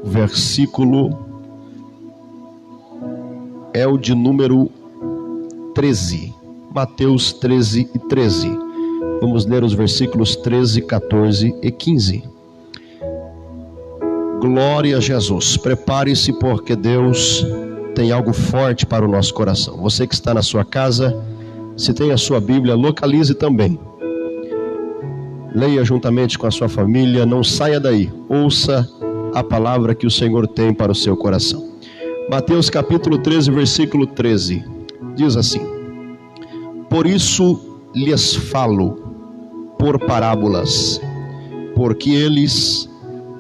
O versículo é o de número 13. Mateus 13 e 13. Vamos ler os versículos 13, 14 e 15. Glória a Jesus. Prepare-se, porque Deus tem algo forte para o nosso coração. Você que está na sua casa, se tem a sua Bíblia, localize também. Leia juntamente com a sua família, não saia daí. Ouça a palavra que o Senhor tem para o seu coração. Mateus capítulo 13, versículo 13. Diz assim: Por isso lhes falo por parábolas, porque eles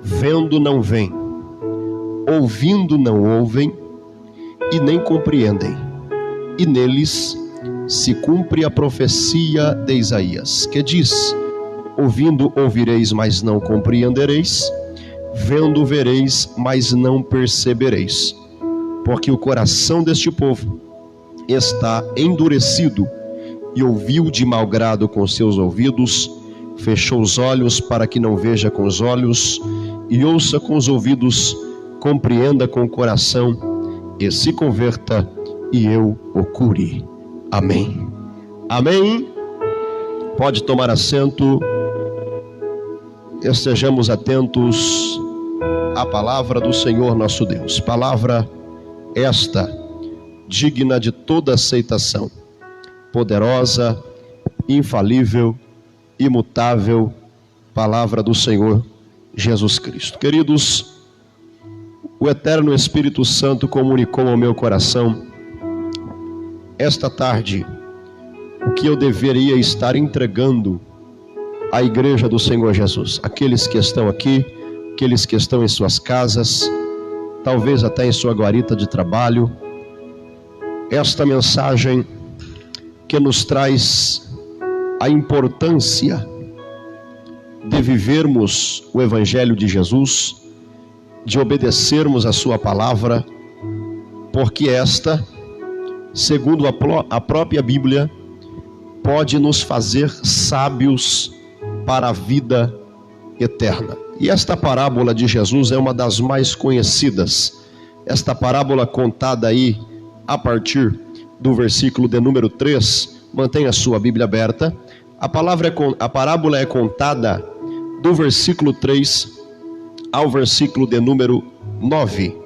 vendo não veem, ouvindo não ouvem, e nem compreendem. E neles se cumpre a profecia de Isaías, que diz: Ouvindo ouvireis, mas não compreendereis, vendo vereis, mas não percebereis. Porque o coração deste povo está endurecido, e ouviu de mau grado com seus ouvidos, fechou os olhos para que não veja com os olhos, e ouça com os ouvidos, compreenda com o coração, e se converta, e eu o cure. Amém. Amém. Pode tomar assento. Estejamos atentos à palavra do Senhor nosso Deus. Palavra esta, digna de toda aceitação, poderosa, infalível, imutável, palavra do Senhor Jesus Cristo. Queridos, o eterno Espírito Santo comunicou ao meu coração esta tarde o que eu deveria estar entregando à igreja do Senhor Jesus. Aqueles que estão aqui, aqueles que estão em suas casas, talvez até em sua guarita de trabalho. Esta mensagem que nos traz a importância de vivermos o Evangelho de Jesus, de obedecermos a sua palavra, porque esta, segundo a própria Bíblia, pode nos fazer sábios para a vida eterna. E esta parábola de Jesus é uma das mais conhecidas. Esta parábola contada aí a partir do versículo de número 3, mantenha a sua Bíblia aberta. A parábola é contada do versículo 3 ao versículo de número 9.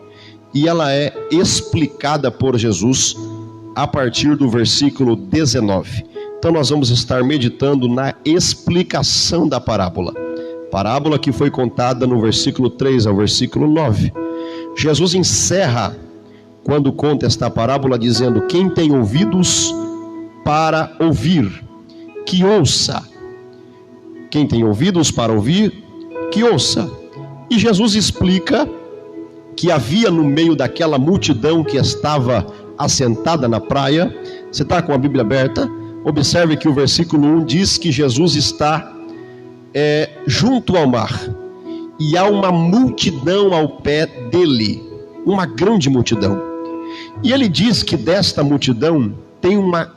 E ela é explicada por Jesus a partir do versículo 19. Então nós vamos estar meditando na explicação da parábola. Parábola que foi contada no versículo 3 ao versículo 9. Jesus encerra, quando conta esta parábola, dizendo: quem tem ouvidos para ouvir, que ouça. Quem tem ouvidos para ouvir, que ouça. E Jesus explica que havia no meio daquela multidão que estava assentada na praia. Você está com a Bíblia aberta? Observe que o versículo 1 diz que Jesus está junto ao mar, e há uma multidão ao pé dele, uma grande multidão. E ele diz que desta multidão tem uma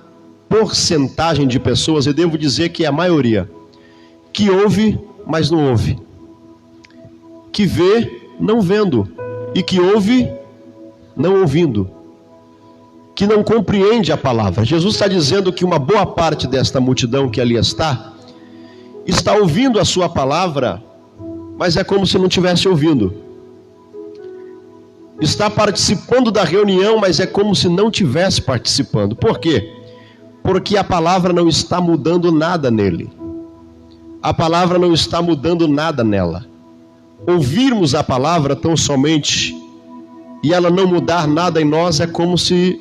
porcentagem de pessoas, eu devo dizer que é a maioria, que ouve, mas não ouve, que vê, não vendo, e que ouve, não ouvindo, que não compreende a palavra. Jesus está dizendo que uma boa parte desta multidão que ali está ouvindo a sua palavra, mas é como se não estivesse ouvindo. Está participando da reunião, mas é como se não estivesse participando. Por quê? Porque a palavra não está mudando nada nele. A palavra não está mudando nada nela. Ouvirmos a palavra tão somente e ela não mudar nada em nós, é como se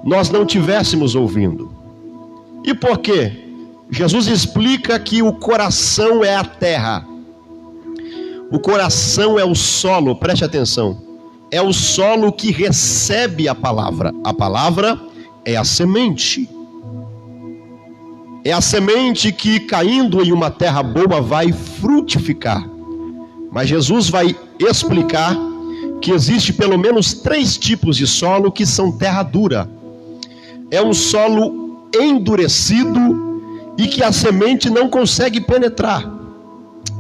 nós não estivéssemos ouvindo. E por quê? Jesus explica que o coração é a terra. O coração é o solo, preste atenção. É o solo que recebe a palavra. A palavra é a semente. É a semente que, caindo em uma terra boa, vai frutificar. Mas Jesus vai explicar que existe pelo menos 3 tipos de solo que são terra dura. É um solo endurecido e que a semente não consegue penetrar.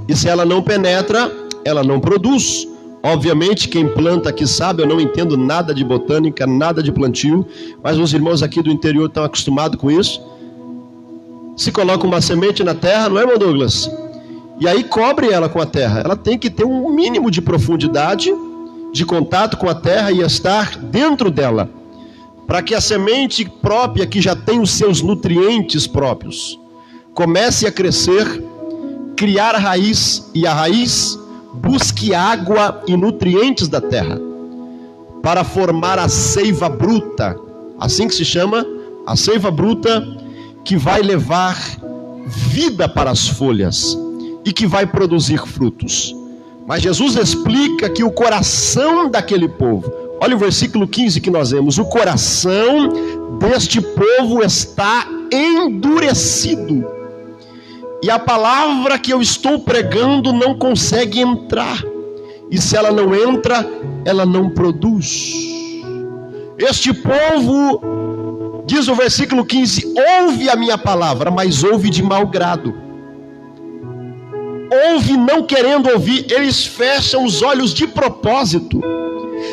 E se ela não penetra, ela não produz. Obviamente, quem planta aqui sabe, eu não entendo nada de botânica, nada de plantio, mas os irmãos aqui do interior estão acostumados com isso. Se coloca uma semente na terra, não é, irmão Douglas? E aí cobre ela com a terra. Ela tem que ter um mínimo de profundidade, de contato com a terra e estar dentro dela, para que a semente própria, que já tem os seus nutrientes próprios, comece a crescer, criar raiz, e a raiz busque água e nutrientes da terra, para formar a seiva bruta, assim que se chama, a seiva bruta, que vai levar vida para as folhas e que vai produzir frutos. Mas Jesus explica que o coração daquele povo, olha o versículo 15 que nós vemos, o coração deste povo está endurecido, e a palavra que eu estou pregando não consegue entrar, e se ela não entra, ela não produz. Este povo, diz o versículo 15, ouve a minha palavra, mas ouve de mau grado. Ouve não querendo ouvir, eles fecham os olhos de propósito,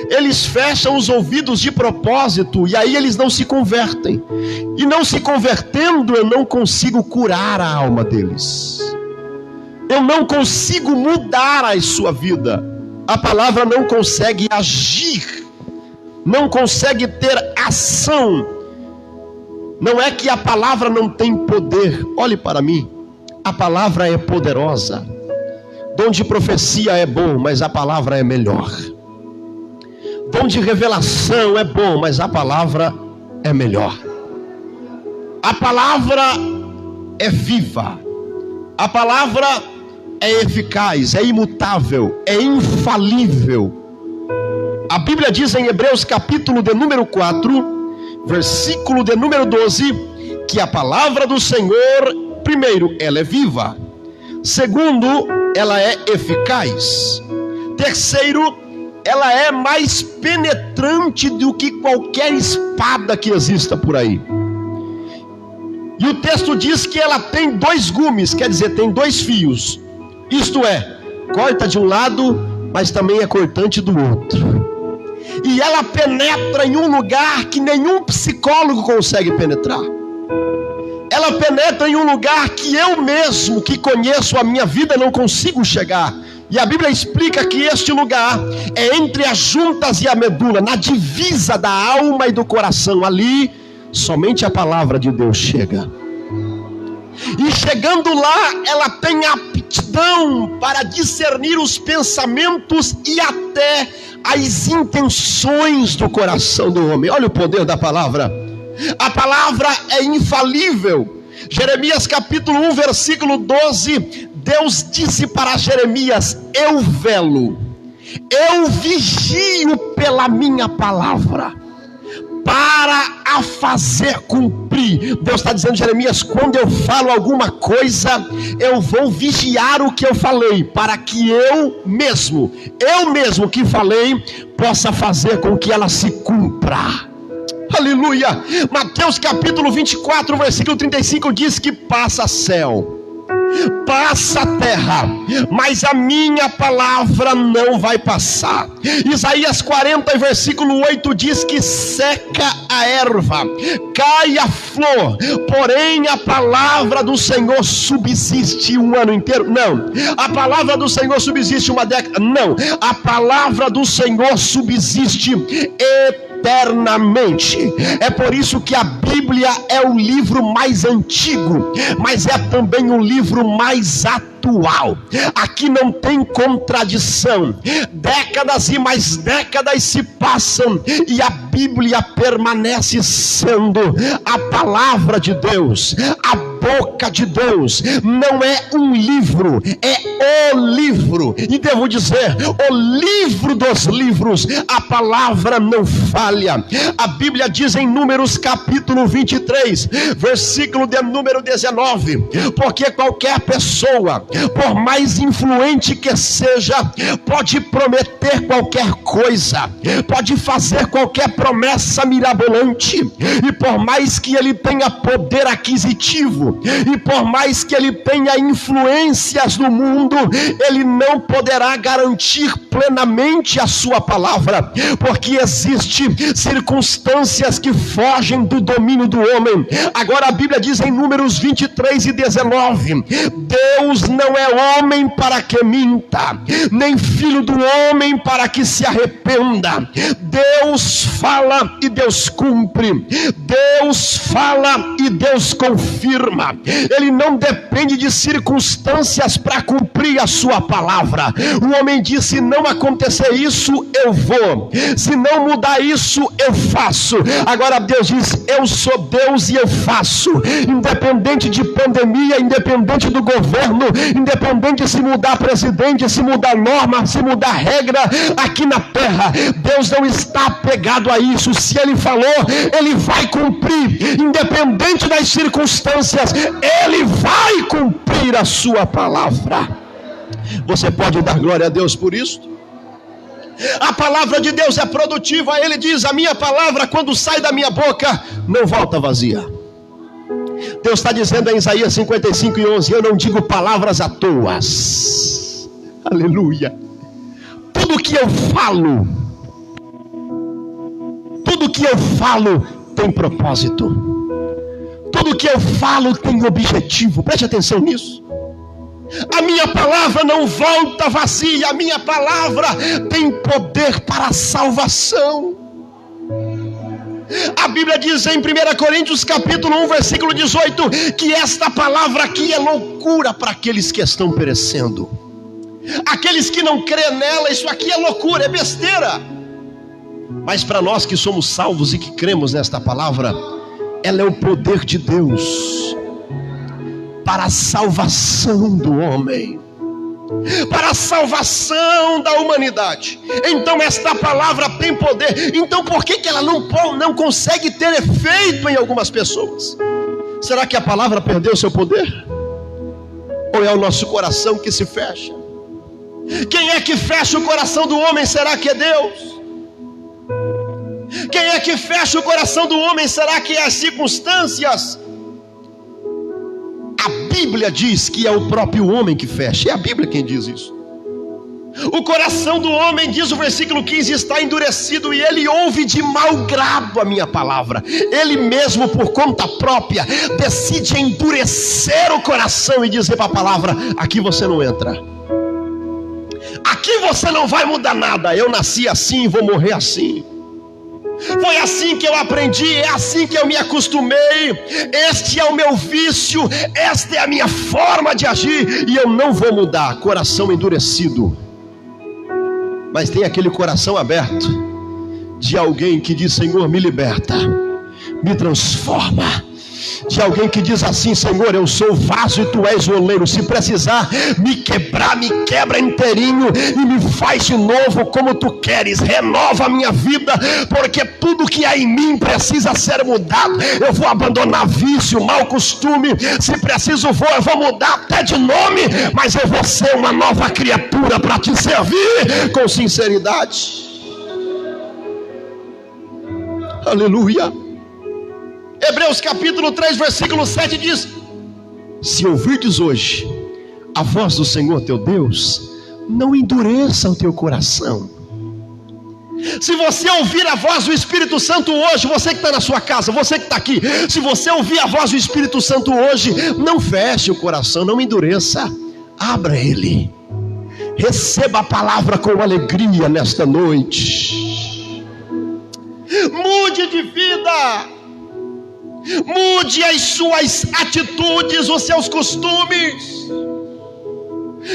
eles fecham os ouvidos de propósito, e aí eles não se convertem, e não se convertendo, eu não consigo curar a alma deles, eu não consigo mudar a sua vida, a palavra não consegue agir, não consegue ter ação. Não é que a palavra não tem poder, olhe para mim, a palavra é poderosa. Dom de profecia é bom, mas a palavra é melhor. Dom de revelação é bom, mas a palavra é melhor. A palavra é viva. A palavra é eficaz, é imutável, é infalível. A Bíblia diz em Hebreus capítulo de número 4, versículo de número 12, que a palavra do Senhor, primeiro, ela é viva. Segundo, ela é eficaz. Terceiro, ela é mais penetrante do que qualquer espada que exista por aí. E o texto diz que ela tem 2 gumes, quer dizer, tem 2 fios. Isto é, corta de um lado, mas também é cortante do outro. E ela penetra em um lugar que nenhum psicólogo consegue penetrar. Ela penetra em um lugar que eu mesmo, que conheço a minha vida, não consigo chegar. E a Bíblia explica que este lugar é entre as juntas e a medula, na divisa da alma e do coração. Ali, somente a palavra de Deus chega. E chegando lá, ela tem aptidão para discernir os pensamentos e até as intenções do coração do homem. Olha o poder da palavra. A palavra é infalível. Jeremias capítulo 1, versículo 12, Deus disse para Jeremias: eu velo, eu vigio pela minha palavra, para a fazer cumprir. Deus está dizendo, Jeremias, quando eu falo alguma coisa, eu vou vigiar o que eu falei, para que eu mesmo que falei, possa fazer com que ela se cumpra. Aleluia. Mateus capítulo 24, versículo 35 diz que passa céu, passa terra, mas a minha palavra não vai passar. Isaías 40, versículo 8 diz que seca a erva, cai a flor, porém a palavra do Senhor subsiste um ano inteiro. Não, a palavra do Senhor subsiste uma década. Não, a palavra do Senhor subsiste eternamente. É por isso que a Bíblia é o livro mais antigo, mas é também o livro mais atual. Aqui não tem contradição. Décadas e mais décadas se passam e a Bíblia permanece sendo a palavra de Deus, a boca de Deus. Não é um livro, é o livro. E devo dizer, o livro dos livros. A palavra não falha. A Bíblia diz em Números capítulo 23, versículo de número 19, porque qualquer pessoa, por mais influente que seja, pode prometer qualquer coisa, pode fazer qualquer promessa mirabolante, e por mais que ele tenha poder aquisitivo, propósito. E por mais que ele tenha influências no mundo, ele não poderá garantir plenamente a sua palavra, porque existem circunstâncias que fogem do domínio do homem. Agora a Bíblia diz em Números 23 e 19: Deus não é homem para que minta, nem filho do homem para que se arrependa. Deus fala e Deus cumpre. Deus fala e Deus confirma. Ele não depende de circunstâncias para cumprir a sua palavra. O homem diz: se não acontecer isso, eu vou. Se não mudar isso, eu faço. Agora Deus diz: eu sou Deus e eu faço. Independente de pandemia, independente do governo, independente se mudar presidente, se mudar norma, se mudar regra aqui na terra, Deus não está apegado a isso. Se Ele falou, Ele vai cumprir. Independente das circunstâncias, Ele vai cumprir a sua palavra. Você pode dar glória a Deus por isso? A palavra de Deus é produtiva. Ele diz: a minha palavra, quando sai da minha boca, não volta vazia. Deus está dizendo em Isaías 55:11: eu não digo palavras à toa. Aleluia. Tudo que eu falo tem propósito. Tudo que eu falo tem objetivo. Preste atenção nisso. A minha palavra não volta vazia. A minha palavra tem poder para a salvação. A Bíblia diz em 1 Coríntios capítulo 1, versículo 18, que esta palavra aqui é loucura para aqueles que estão perecendo. Aqueles que não creem nela, isso aqui é loucura, é besteira. Mas para nós que somos salvos e que cremos nesta palavra, ela é o poder de Deus para a salvação do homem, para a salvação da humanidade. Então esta palavra tem poder. Então por que ela não consegue ter efeito em algumas pessoas? Será que a palavra perdeu seu poder? Ou é o nosso coração que se fecha? Quem é que fecha o coração do homem? Será que é Deus? Quem é que fecha o coração do homem? Será que é as circunstâncias? A Bíblia diz que é o próprio homem que fecha. É a Bíblia quem diz isso. O coração do homem, diz o versículo 15, está endurecido, e ele ouve de mau grado a minha palavra. Ele mesmo, por conta própria, decide endurecer o coração e dizer para a palavra: aqui você não entra. Aqui você não vai mudar nada. Eu nasci assim, vou morrer assim. Foi assim que eu aprendi, é assim que eu me acostumei. Este é o meu vício, esta é a minha forma de agir, e eu não vou mudar. Coração endurecido. Mas tem aquele coração aberto de alguém que diz: Senhor, me liberta, me transforma. De alguém que diz assim: Senhor, eu sou o vaso e tu és o oleiro. Se precisar me quebrar, me quebra inteirinho e me faz de novo como tu queres. Renova a minha vida, porque tudo que há em mim precisa ser mudado. Eu vou abandonar vício, mau costume. Se preciso eu vou mudar até de nome, mas eu vou ser uma nova criatura para te servir com sinceridade. Aleluia. Hebreus capítulo 3, versículo 7 diz: se ouvirdes hoje a voz do Senhor teu Deus, não endureça o teu coração. Se você ouvir a voz do Espírito Santo hoje, você que está na sua casa, você que está aqui, se você ouvir a voz do Espírito Santo hoje, não feche o coração, não endureça, abra ele. Receba a palavra com alegria nesta noite. Mude de vida. Mude as suas atitudes, os seus costumes.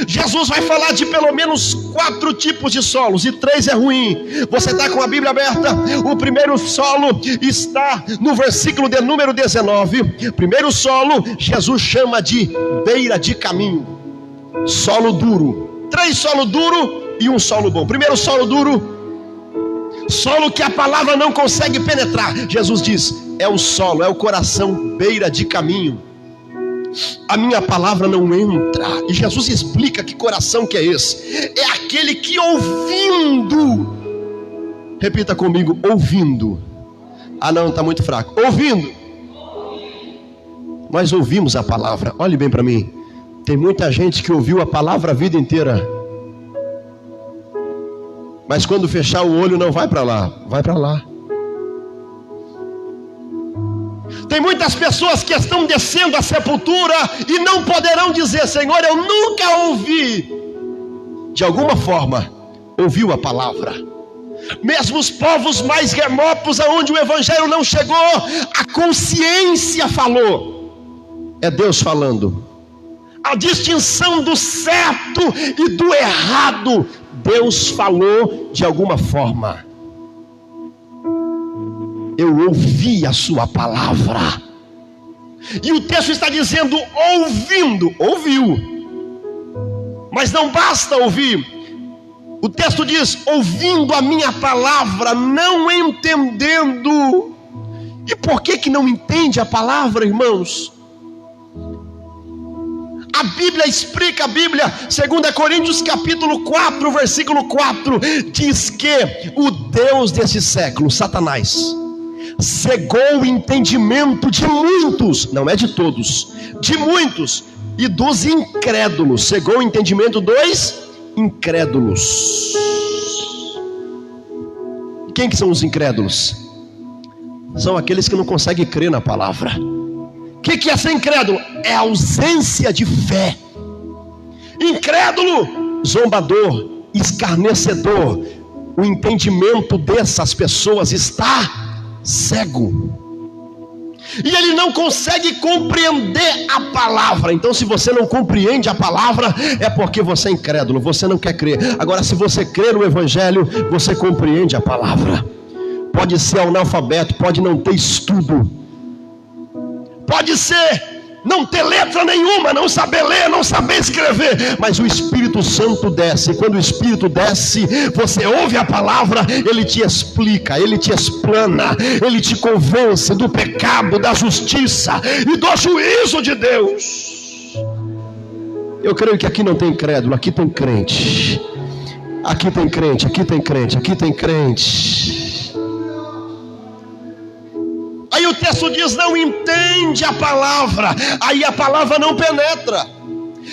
Jesus vai falar de pelo menos 4 tipos de solos, e 3 é ruim. Você está com a Bíblia aberta? O primeiro solo está no versículo de número 19. Primeiro solo, Jesus chama de beira de caminho. Solo duro. 3 solo duro e 1 solo bom. Primeiro solo duro, solo que a palavra não consegue penetrar. Jesus diz: é o solo, é o coração beira de caminho. A minha palavra não entra. E Jesus explica que coração que é esse. É aquele que ouvindo, repita comigo, ouvindo. Ah não, está muito fraco. Ouvindo. Nós ouvimos a palavra. Olhe bem para mim. Tem muita gente que ouviu a palavra a vida inteira, mas quando fechar o olho não vai para lá, vai para lá. Tem muitas pessoas que estão descendo à sepultura e não poderão dizer: Senhor, eu nunca ouvi. De alguma forma ouviu a palavra. Mesmo os povos mais remotos, aonde o evangelho não chegou, a consciência falou. É Deus falando. A distinção do certo e do errado, Deus falou de alguma forma. Eu ouvi a sua palavra. E o texto está dizendo ouvindo. Ouviu. Mas não basta ouvir. O texto diz ouvindo a minha palavra, não entendendo. E por que não entende a palavra, irmãos? A Bíblia explica, 2 Coríntios capítulo 4, versículo 4, diz que o Deus desse século, Satanás, cegou o entendimento de muitos, não é de todos, de muitos, e dos incrédulos. Cegou o entendimento dos incrédulos. Quem que são os incrédulos? São aqueles que não conseguem crer na palavra. O que é ser incrédulo? É ausência de fé. Incrédulo, zombador, escarnecedor. O entendimento dessas pessoas está cego. E ele não consegue compreender a palavra. Então, se você não compreende a palavra, é porque você é incrédulo, você não quer crer. Agora, se você crê no evangelho, você compreende a palavra. Pode ser analfabeto, pode não ter estudo, pode ser não ter letra nenhuma, não saber ler, não saber escrever, mas o Espírito Santo desce. E quando o Espírito desce, você ouve a palavra, ele te explica, ele te explana, ele te convence do pecado, da justiça e do juízo de Deus. Eu creio que aqui não tem incrédulo, aqui tem crente. Aqui tem crente, aqui tem crente, aqui tem crente. Aí o texto diz: não entende a palavra. Aí a palavra não penetra,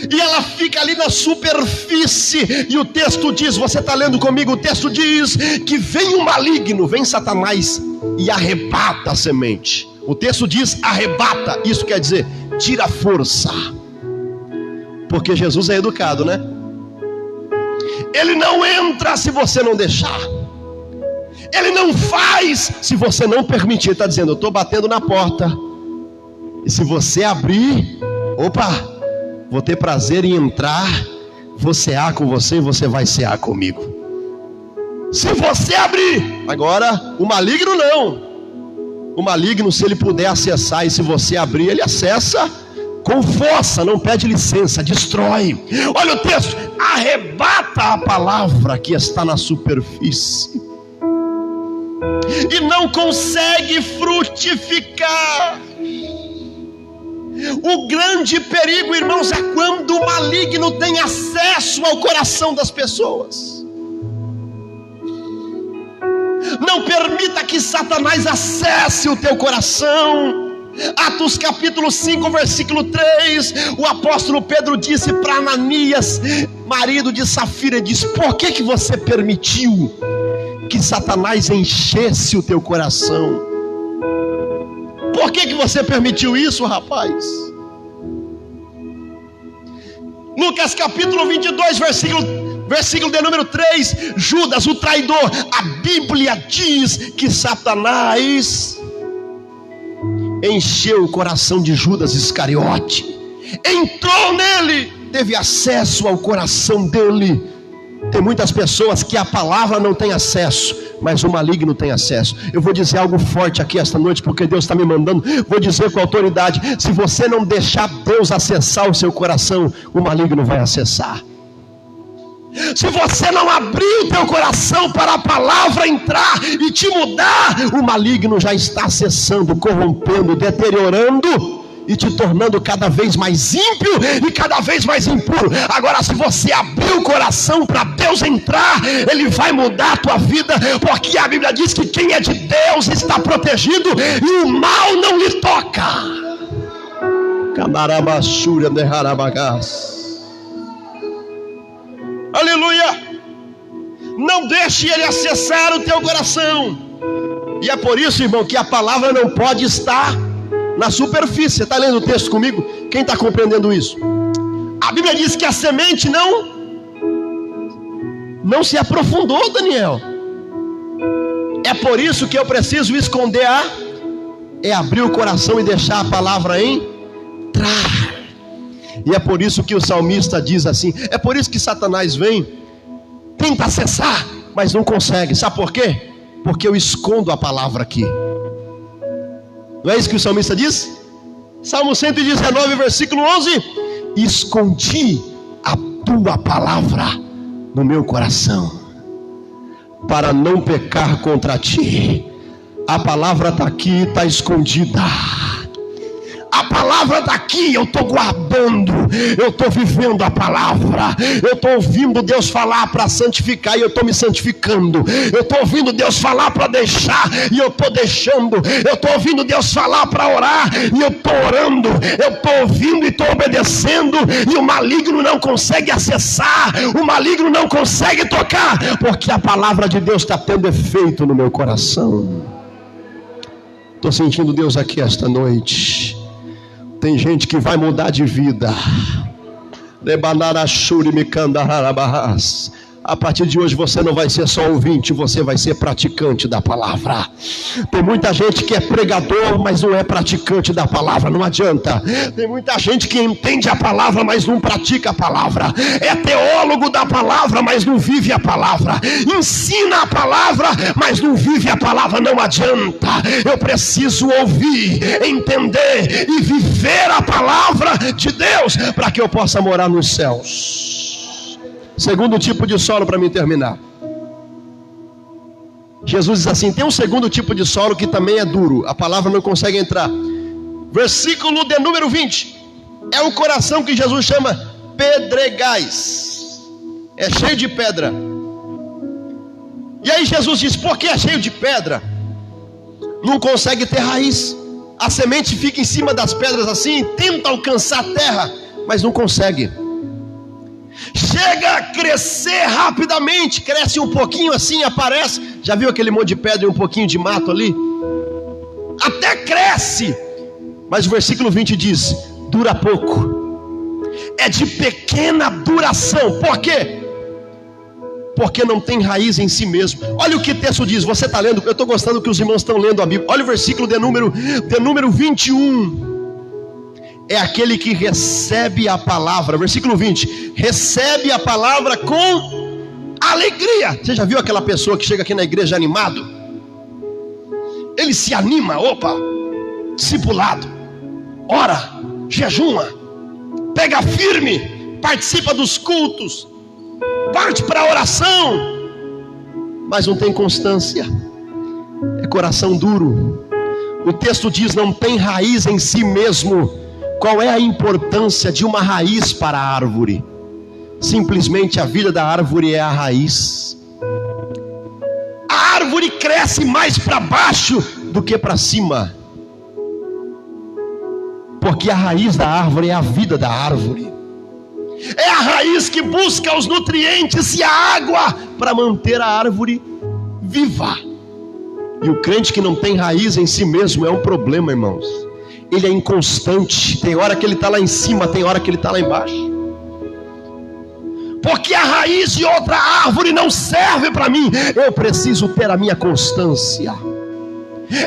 e ela fica ali na superfície. E o texto diz, você está lendo comigo? O texto diz que vem o maligno, vem Satanás e arrebata a semente. O texto diz arrebata, isso quer dizer tira a força. Porque Jesus é educado, né? Ele não entra se você não deixar. Ele não faz se você não permitir. Ele está dizendo: eu estou batendo na porta, e se você abrir, opa, vou ter prazer em entrar, vou cear com você e você vai cear comigo. Se você abrir. Agora, o maligno não. O maligno, se ele puder acessar, e se você abrir, ele acessa com força, não pede licença, destrói. Olha o texto: arrebata a palavra que está na superfície e não consegue frutificar. O grande perigo, irmãos, é quando o maligno tem acesso ao coração das pessoas. Não permita que Satanás acesse o teu coração. Atos capítulo 5, versículo 3, o apóstolo Pedro disse para Ananias, marido de Safira, diz: por que você permitiu que Satanás enchesse o teu coração? Por que você permitiu isso, rapaz? Lucas capítulo 22, versículo de número 3, Judas, o traidor. A Bíblia diz que Satanás encheu o coração de Judas Iscariote, entrou nele, teve acesso ao coração dele. Tem muitas pessoas que a palavra não tem acesso, mas o maligno tem acesso. Eu vou dizer algo forte aqui esta noite, porque Deus está me mandando. Vou dizer com autoridade: se você não deixar Deus acessar o seu coração, o maligno vai acessar. Se você não abrir o teu coração para a palavra entrar e te mudar, o maligno já está acessando, corrompendo, deteriorando e te tornando cada vez mais ímpio e cada vez mais impuro. Agora, se você abrir o coração para Deus entrar, Ele vai mudar a tua vida, porque a Bíblia diz que quem é de Deus está protegido e o mal não lhe toca. Camarabassura de Harabagás. Aleluia! Não deixe ele acessar o teu coração. E é por isso, irmão, que a palavra não pode estar na superfície. Você está lendo o texto comigo? Quem está compreendendo isso? A Bíblia diz que a semente não se aprofundou, Daniel. É por isso que eu preciso esconder abrir o coração e deixar a palavra entrar. E é por isso que o salmista diz assim. É por isso que Satanás tenta acessar, mas não consegue. Sabe por quê? Porque eu escondo a palavra aqui. Não é isso que o salmista diz? Salmo 119, versículo 11: escondi a tua palavra no meu coração, para não pecar contra ti. A palavra está aqui, está escondida. A palavra está aqui, eu estou guardando, eu estou vivendo a palavra, eu estou ouvindo Deus falar para santificar e eu estou me santificando, eu estou ouvindo Deus falar para deixar e eu estou deixando, eu estou ouvindo Deus falar para orar e eu estou orando, eu estou ouvindo e estou obedecendo, e o maligno não consegue acessar, o maligno não consegue tocar, porque a palavra de Deus está tendo efeito no meu coração. Estou sentindo Deus aqui esta noite. Tem gente que vai mudar de vida. A partir de hoje você não vai ser só ouvinte, você vai ser praticante da palavra. Tem muita gente que é pregador, mas não é praticante da palavra, não adianta. Tem muita gente que entende a palavra, mas não pratica a palavra. É teólogo da palavra, mas não vive a palavra. Ensina a palavra, mas não vive a palavra, não adianta. Eu preciso ouvir, entender e viver a palavra de Deus, para que eu possa morar nos céus. Segundo tipo de solo, para mim terminar. Jesus diz assim: tem um segundo tipo de solo que também é duro, a palavra não consegue entrar. Versículo de número 20. É o coração que Jesus chama pedregais. É cheio de pedra. E aí Jesus diz: por que é cheio de pedra? Não consegue ter raiz. A semente fica em cima das pedras assim, tenta alcançar a terra, mas não consegue. Chega a crescer rapidamente, cresce um pouquinho assim, aparece. Já viu aquele monte de pedra e um pouquinho de mato ali? Até cresce, mas o versículo 20 diz: dura pouco, é de pequena duração. Por quê? Porque não tem raiz em si mesmo. Olha o que o texto diz. Você está lendo? Eu estou gostando que os irmãos estão lendo a Bíblia. Olha o versículo de número 21. É aquele que recebe a palavra. Versículo 20. Recebe a palavra com alegria. Você já viu aquela pessoa que chega aqui na igreja animado? Ele se anima. Opa, discipulado, ora, jejuma, pega firme, participa dos cultos, parte para a oração, mas não tem constância. É coração duro. O texto diz: não tem raiz em si mesmo. Qual é a importância de uma raiz para a árvore? Simplesmente a vida da árvore é a raiz. A árvore cresce mais para baixo do que para cima, porque a raiz da árvore é a vida da árvore. É a raiz que busca os nutrientes e a água para manter a árvore viva. E o crente que não tem raiz em si mesmo é um problema, irmãos. Ele é inconstante. Tem hora que ele está lá em cima, tem hora que ele está lá embaixo. Porque a raiz de outra árvore não serve para mim. Eu preciso ter a minha constância.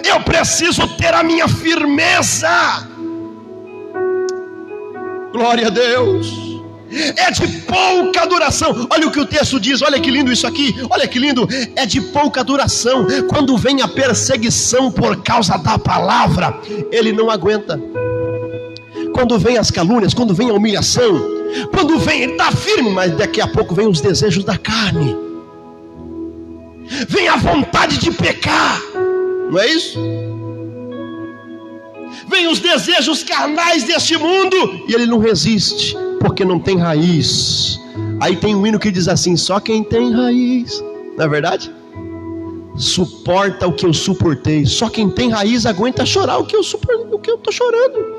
Eu preciso ter a minha firmeza. Glória a Deus. É de pouca duração. Olha o que o texto diz, olha que lindo isso aqui. Olha que lindo, é de pouca duração. Quando vem a perseguição por causa da palavra, ele não aguenta. Quando vem as calúnias, quando vem a humilhação, quando vem, ele está firme, mas daqui a pouco vem os desejos da carne, vem a vontade de pecar. Não é isso? Vem os desejos carnais deste mundo e ele não resiste, porque não tem raiz. Aí tem um hino que diz assim: só quem tem raiz, não é verdade? Suporta o que eu suportei. Só quem tem raiz aguenta chorar o que eu estou chorando.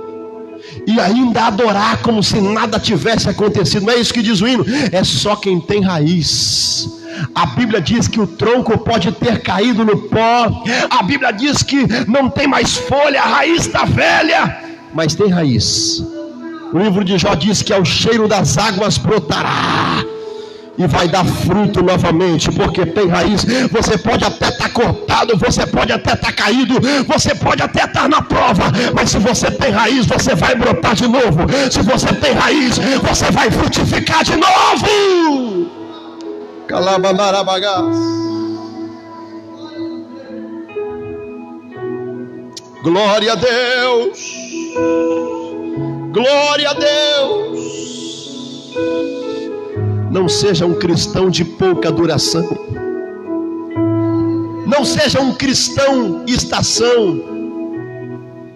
e ainda adorar como se nada tivesse acontecido. Não é isso que diz o hino? É só quem tem raiz. A Bíblia diz que o tronco pode ter caído no pó, a Bíblia diz que não tem mais folha, a raiz está velha, mas tem raiz. O livro de Jó diz que ao cheiro das águas brotará e vai dar fruto novamente, porque tem raiz. Você pode até estar cortado, você pode até estar caído, você pode até estar na prova, mas se você tem raiz, você vai brotar de novo. Se você tem raiz, você vai frutificar de novo. Calabandarabagás. Glória a Deus. Glória a Deus. Não seja um cristão de pouca duração. Não seja um cristão estação.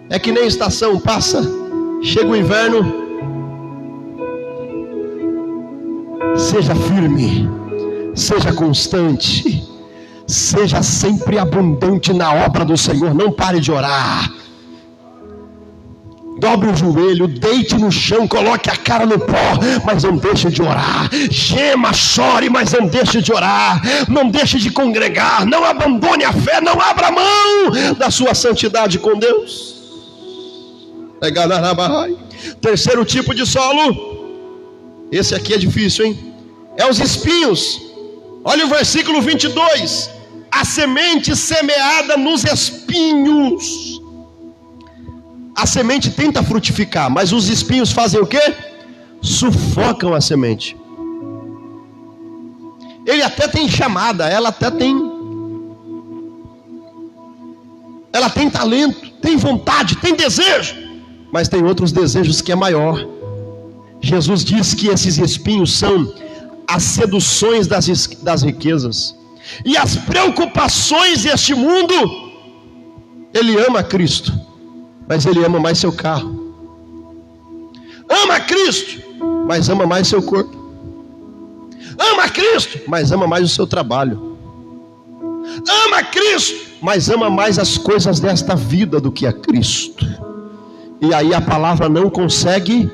É que nem estação, passa, chega o inverno. Seja firme, seja constante, seja sempre abundante na obra do Senhor. Não pare de orar. Dobre o joelho, deite no chão, coloque a cara no pó, mas não deixe de orar. Gema, chore, mas não deixe de orar. Não deixe de congregar, não abandone a fé, não abra mão da sua santidade com Deus. Terceiro tipo de solo, esse aqui é difícil, hein? É os espinhos. Olha o versículo 22. A semente semeada nos espinhos. A semente tenta frutificar, mas os espinhos fazem o quê? Sufocam a semente. Ele até tem chamada, ela tem talento, tem vontade, tem desejo, mas tem outros desejos que é maior. Jesus diz que esses espinhos são as seduções das riquezas e as preocupações deste mundo. Ele ama Cristo, mas ele ama mais seu carro. Ama Cristo, mas ama mais seu corpo. Ama Cristo, mas ama mais o seu trabalho. Ama Cristo, mas ama mais as coisas desta vida do que a Cristo. E aí a palavra não consegue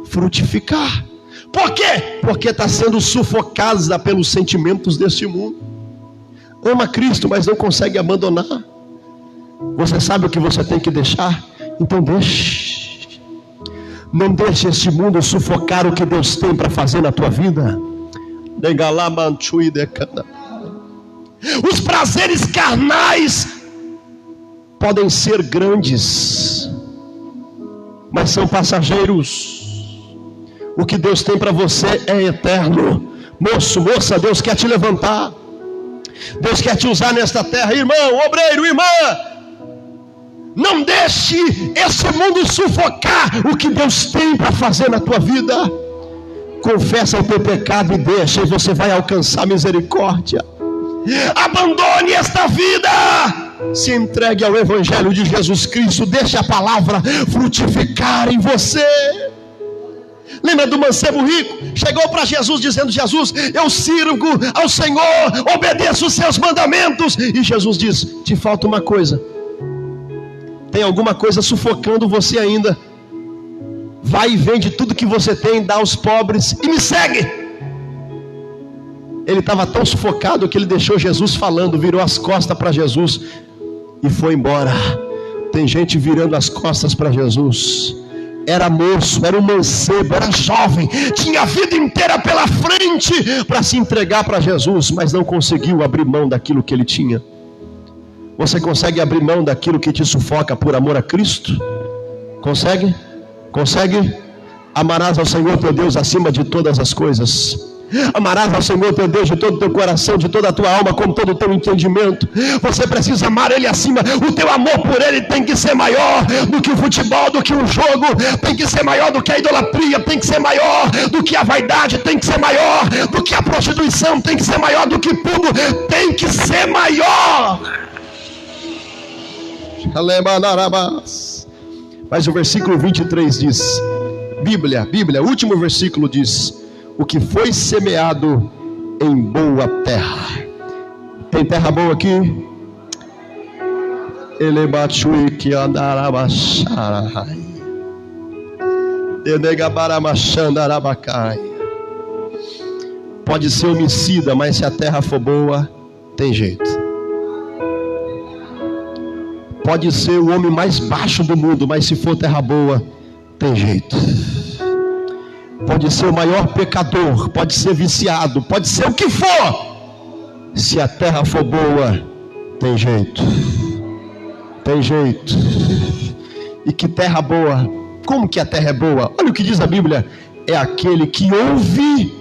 frutificar. Por quê? Porque está sendo sufocada pelos sentimentos deste mundo. Ama Cristo, mas não consegue abandonar. Você sabe o que você tem que deixar? Então deixe. Não deixe este mundo sufocar o que Deus tem para fazer na tua vida. Os prazeres carnais podem ser grandes, mas são passageiros. O que Deus tem para você é eterno. Moço, moça, Deus quer te levantar. Deus quer te usar nesta terra. Irmão, obreiro, irmã, não deixe esse mundo sufocar o que Deus tem para fazer na tua vida. Confessa o teu pecado e deixa, e você vai alcançar misericórdia. Abandone esta vida, se entregue ao Evangelho de Jesus Cristo. Deixe a palavra frutificar em você. Lembra do mancebo rico? Chegou para Jesus dizendo: Jesus, eu sirvo ao Senhor, obedeço os seus mandamentos. E Jesus diz: te falta uma coisa. Tem alguma coisa sufocando você ainda. Vai e vende tudo que você tem, dá aos pobres e me segue. Ele estava tão sufocado que ele deixou Jesus falando, virou as costas para Jesus e foi embora. Tem gente virando as costas para Jesus. Era moço, era um mancebo, era jovem, tinha a vida inteira pela frente para se entregar para Jesus, mas não conseguiu abrir mão daquilo que ele tinha. Você consegue abrir mão daquilo que te sufoca por amor a Cristo? Consegue? Consegue? Amarás ao Senhor teu Deus acima de todas as coisas. Amarás ao Senhor teu Deus de todo o teu coração, de toda a tua alma, com todo o teu entendimento. Você precisa amar Ele acima. O teu amor por Ele tem que ser maior do que o futebol, do que o jogo. Tem que ser maior do que a idolatria. Tem que ser maior do que a vaidade. Tem que ser maior do que a prostituição. Tem que ser maior do que tudo. Tem que ser maior. Mas o versículo 23 diz, Bíblia, último versículo diz: o que foi semeado em boa terra. Tem terra boa aqui? Pode ser homicida, mas se a terra for boa, tem jeito. Pode ser o homem mais baixo do mundo, mas se for terra boa, tem jeito. Pode ser o maior pecador, pode ser viciado, pode ser o que for. Se a terra for boa, tem jeito. Tem jeito. E que terra boa? Como que a terra é boa? Olha o que diz a Bíblia: é aquele que ouve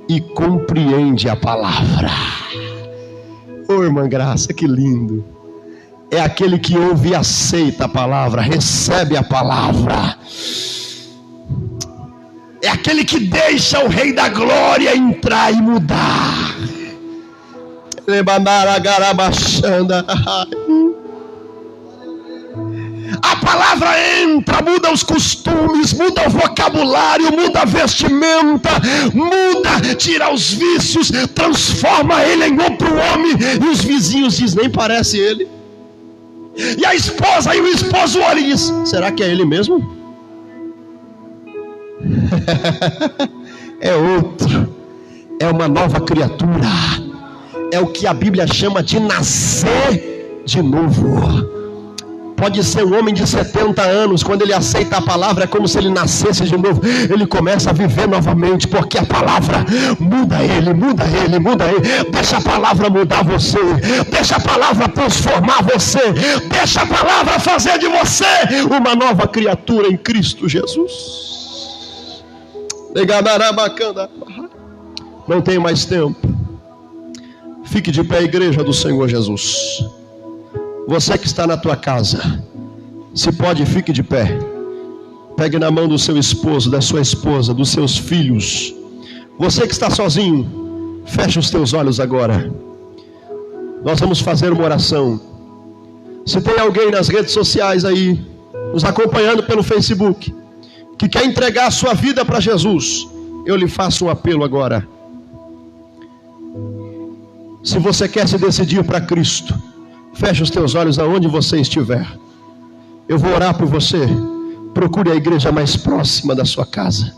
e compreende a palavra. Ô irmã Graça, que lindo. É aquele que ouve e aceita a palavra, recebe a palavra. É aquele que deixa o Rei da Glória entrar e mudar. A palavra entra, muda os costumes, muda o vocabulário, muda a vestimenta, muda, tira os vícios, transforma ele em outro homem. E os vizinhos dizem: nem parece ele. E a esposa e o esposo olham e diz: será que é ele mesmo? É outro, é uma nova criatura, é o que a Bíblia chama de nascer de novo. Pode ser um homem de 70 anos, quando ele aceita a palavra, é como se ele nascesse de novo. Ele começa a viver novamente, porque a palavra muda ele, muda ele, muda ele. Deixa a palavra mudar você, deixa a palavra transformar você, deixa a palavra fazer de você uma nova criatura em Cristo Jesus. Não tenho mais tempo. Fique de pé, igreja do Senhor Jesus. Você que está na tua casa, se pode, fique de pé. Pegue na mão do seu esposo, da sua esposa, dos seus filhos. Você que está sozinho, feche os teus olhos agora. Nós vamos fazer uma oração. Se tem alguém nas redes sociais aí, nos acompanhando pelo Facebook, que quer entregar a sua vida para Jesus, eu lhe faço um apelo agora. Se você quer se decidir para Cristo, feche os teus olhos aonde você estiver. Eu vou orar por você. Procure a igreja mais próxima da sua casa.